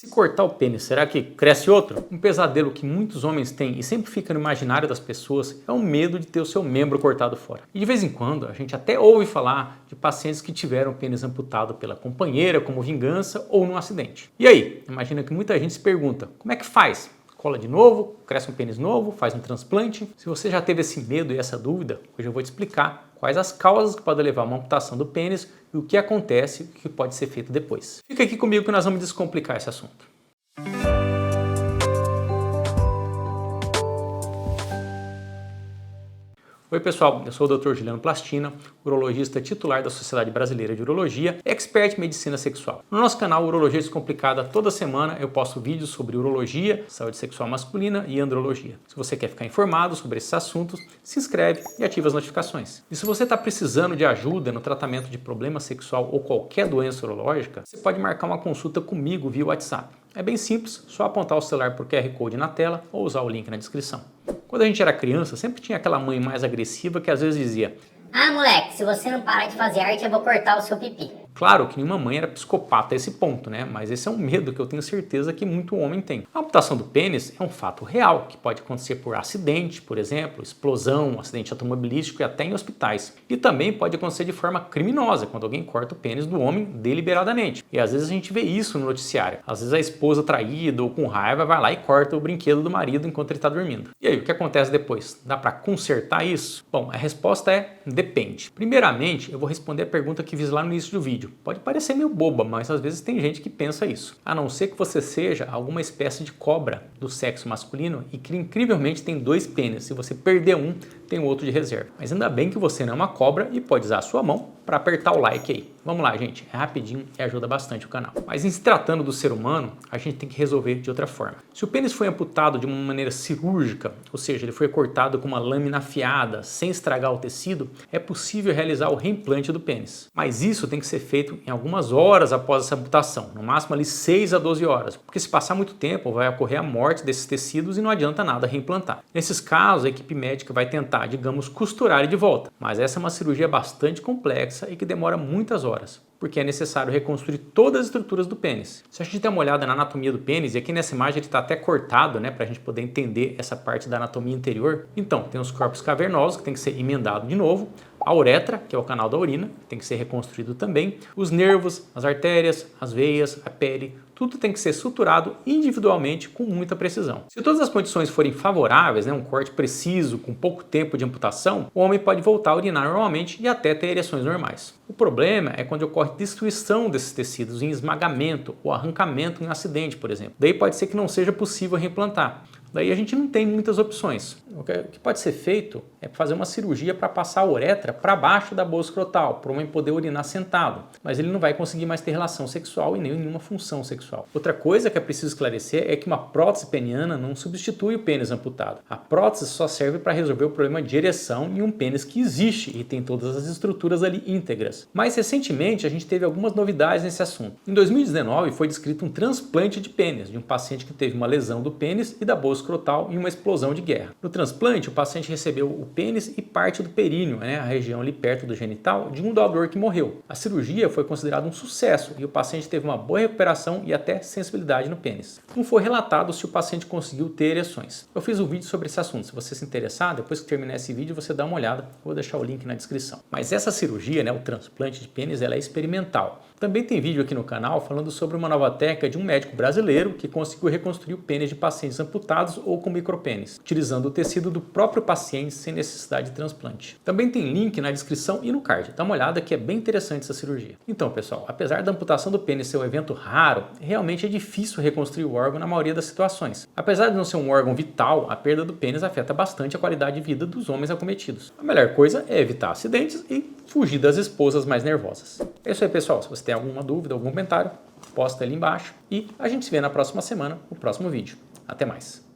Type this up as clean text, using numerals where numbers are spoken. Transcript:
Se cortar o pênis, será que cresce outro? Um pesadelo que muitos homens têm e sempre fica no imaginário das pessoas é o medo de ter o seu membro cortado fora. E de vez em quando a gente até ouve falar de pacientes que tiveram o pênis amputado pela companheira como vingança ou num acidente. E aí, imagina que muita gente se pergunta, como é que faz? Cola de novo, cresce um pênis novo, faz um transplante? Se você já teve esse medo e essa dúvida, hoje eu vou te explicar quais as causas que podem levar a uma amputação do pênis e o que acontece e o que pode ser feito depois. Fica aqui comigo que nós vamos descomplicar esse assunto. Oi pessoal, eu sou o Dr. Juliano Plastina, urologista titular da Sociedade Brasileira de Urologia, expert em medicina sexual. No nosso canal Urologia Descomplicada, toda semana eu posto vídeos sobre urologia, saúde sexual masculina e andrologia. Se você quer ficar informado sobre esses assuntos, se inscreve e ativa as notificações. E se você está precisando de ajuda no tratamento de problema sexual ou qualquer doença urológica, você pode marcar uma consulta comigo via WhatsApp. É bem simples, só apontar o celular para o QR Code na tela ou usar o link na descrição. Quando a gente era criança, sempre tinha aquela mãe mais agressiva que às vezes dizia: "Ah, moleque, se você não parar de fazer arte, eu vou cortar o seu pipi." Claro que nenhuma mãe era psicopata a esse ponto, né? Mas esse é um medo que eu tenho certeza que muito homem tem. A amputação do pênis é um fato real, que pode acontecer por acidente, por exemplo, explosão, acidente automobilístico e até em hospitais. E também pode acontecer de forma criminosa, quando alguém corta o pênis do homem deliberadamente. E às vezes a gente vê isso no noticiário. Às vezes a esposa traída ou com raiva vai lá e corta o brinquedo do marido enquanto ele está dormindo. E aí, o que acontece depois? Dá para consertar isso? Bom, a resposta é depende. Primeiramente, eu vou responder a pergunta que fiz lá no início do vídeo. Pode parecer meio boba, mas às vezes tem gente que pensa isso. A não ser que você seja alguma espécie de cobra do sexo masculino e que incrivelmente tem dois pênis. Se você perder um, tem o outro de reserva. Mas ainda bem que você não é uma cobra e pode usar a sua mão para apertar o like aí. Vamos lá, gente. É rapidinho e ajuda bastante o canal. Mas em se tratando do ser humano, a gente tem que resolver de outra forma. Se o pênis foi amputado de uma maneira cirúrgica, ou seja, ele foi cortado com uma lâmina afiada, sem estragar o tecido, é possível realizar o reimplante do pênis. Mas isso tem que ser feito em algumas horas após essa amputação, no máximo ali 6 a 12 horas, porque se passar muito tempo vai ocorrer a morte desses tecidos e não adianta nada reimplantar. Nesses casos, a equipe médica vai tentar, digamos, costurar ele de volta, mas essa é uma cirurgia bastante complexa e que demora muitas horas, porque é necessário reconstruir todas as estruturas do pênis. Se a gente der uma olhada na anatomia do pênis, e aqui nessa imagem ele está até cortado, né, para a gente poder entender essa parte da anatomia interior. Então, tem os corpos cavernosos, que tem que ser emendado de novo, a uretra, que é o canal da urina, que tem que ser reconstruído também, os nervos, as artérias, as veias, a pele, tudo tem que ser suturado individualmente com muita precisão. Se todas as condições forem favoráveis, né, um corte preciso, com pouco tempo de amputação, o homem pode voltar a urinar normalmente e até ter ereções normais. O problema é quando ocorre destruição desses tecidos em esmagamento ou arrancamento em um acidente, por exemplo. Daí pode ser que não seja possível reimplantar. Daí a gente não tem muitas opções. O que pode ser feito é fazer uma cirurgia para passar a uretra para baixo da bolsa escrotal, para o homem poder urinar sentado. Mas ele não vai conseguir mais ter relação sexual e nem nenhuma função sexual. Outra coisa que é preciso esclarecer é que uma prótese peniana não substitui o pênis amputado. A prótese só serve para resolver o problema de ereção em um pênis que existe e tem todas as estruturas ali íntegras. Mais recentemente a gente teve algumas novidades nesse assunto. Em 2019 foi descrito um transplante de pênis de um paciente que teve uma lesão do pênis e da bolsa escrotal em uma explosão de guerra. No transplante, o paciente recebeu o pênis e parte do períneo, né, a região ali perto do genital, de um doador que morreu. A cirurgia foi considerada um sucesso e o paciente teve uma boa recuperação e até sensibilidade no pênis. Não foi relatado se o paciente conseguiu ter ereções. Eu fiz um vídeo sobre esse assunto. Se você se interessar, depois que terminar esse vídeo, você dá uma olhada. Vou deixar o link na descrição. Mas essa cirurgia, né, o transplante de pênis, ela é experimental. Também tem vídeo aqui no canal falando sobre uma nova técnica de um médico brasileiro que conseguiu reconstruir o pênis de pacientes amputados ou com micropênis, utilizando o tecido do próprio paciente sem necessidade de transplante. Também tem link na descrição e no card. Dá uma olhada que é bem interessante essa cirurgia. Então, pessoal, apesar da amputação do pênis ser um evento raro, realmente é difícil reconstruir o órgão na maioria das situações. Apesar de não ser um órgão vital, a perda do pênis afeta bastante a qualidade de vida dos homens acometidos. A melhor coisa é evitar acidentes e fugir das esposas mais nervosas. É isso aí, pessoal. Se você tem alguma dúvida, algum comentário, posta ali embaixo e a gente se vê na próxima semana, no próximo vídeo. Até mais!